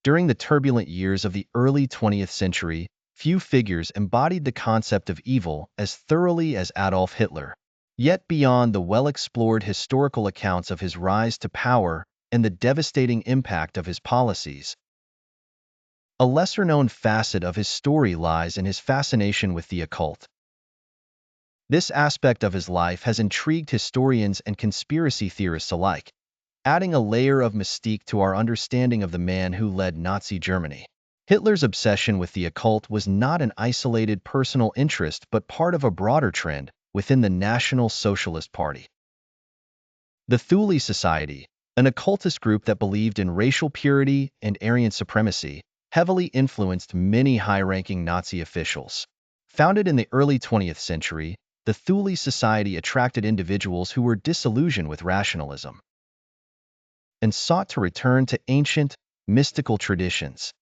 During the turbulent years of the early 20th century, few figures embodied the concept of evil as thoroughly as Adolf Hitler. Yet beyond the well-explored historical accounts of his rise to power and the devastating impact of his policies, a lesser-known facet of his story lies in his fascination with the occult. This aspect of his life has intrigued historians and conspiracy theorists alike, adding a layer of mystique to our understanding of the man who led Nazi Germany. Hitler's obsession with the occult was not an isolated personal interest but part of a broader trend within the National Socialist Party. The Thule Society, an occultist group that believed in racial purity and Aryan supremacy, heavily influenced many high-ranking Nazi officials. Founded in the early 20th century, the Thule Society attracted individuals who were disillusioned with rationalism and sought to return to ancient, mystical traditions.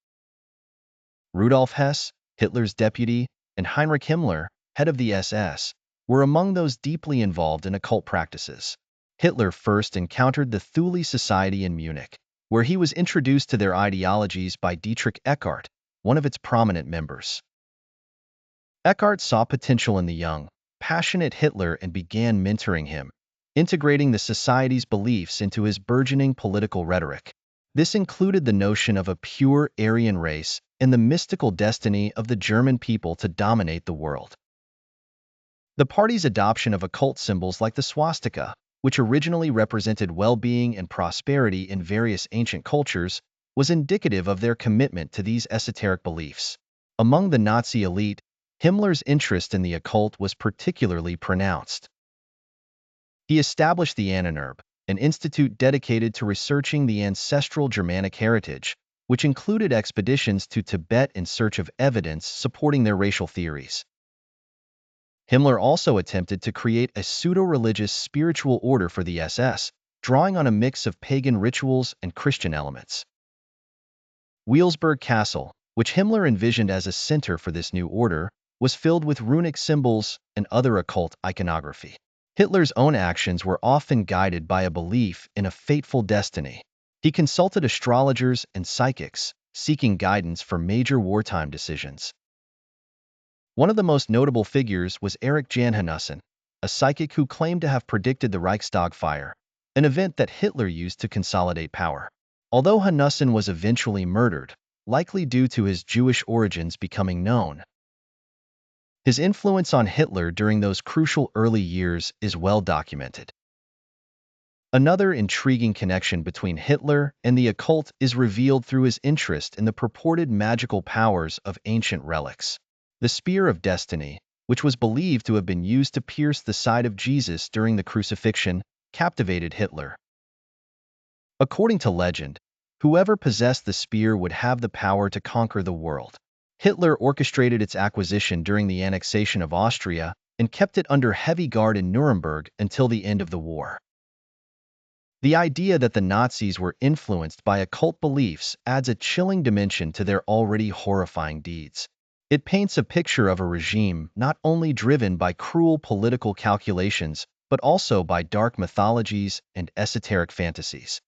Rudolf Hess, Hitler's deputy, and Heinrich Himmler, head of the SS, were among those deeply involved in occult practices. Hitler first encountered the Thule Society in Munich, where he was introduced to their ideologies by Dietrich Eckart, one of its prominent members. Eckart saw potential in the young, passionate Hitler and began mentoring him, integrating the Society's beliefs into his burgeoning political rhetoric. This included the notion of a pure Aryan race and the mystical destiny of the German people to dominate the world. The party's adoption of occult symbols like the swastika, which originally represented well-being and prosperity in various ancient cultures, was indicative of their commitment to these esoteric beliefs. Among the Nazi elite, Himmler's interest in the occult was particularly pronounced. He established the Ahnenerbe, an institute dedicated to researching the ancestral Germanic heritage, which included expeditions to Tibet in search of evidence supporting their racial theories. Himmler also attempted to create a pseudo-religious spiritual order for the SS, drawing on a mix of pagan rituals and Christian elements. Wheelsburg Castle, which Himmler envisioned as a center for this new order, was filled with runic symbols and other occult iconography. Hitler's own actions were often guided by a belief in a fateful destiny. He consulted astrologers and psychics, seeking guidance for major wartime decisions. One of the most notable figures was Erich Janhusen, a psychic who claimed to have predicted the Reichstag fire, an event that Hitler used to consolidate power. Although Hanussen was eventually murdered, likely due to his Jewish origins becoming known, his influence on Hitler during those crucial early years is well documented. Another intriguing connection between Hitler and the occult is revealed through his interest in the purported magical powers of ancient relics. The Spear of Destiny, which was believed to have been used to pierce the side of Jesus during the crucifixion, captivated Hitler. According to legend, whoever possessed the spear would have the power to conquer the world. Hitler orchestrated its acquisition during the annexation of Austria and kept it under heavy guard in Nuremberg until the end of the war. The idea that the Nazis were influenced by occult beliefs adds a chilling dimension to their already horrifying deeds. It paints a picture of a regime not only driven by cruel political calculations, but also by dark mythologies and esoteric fantasies.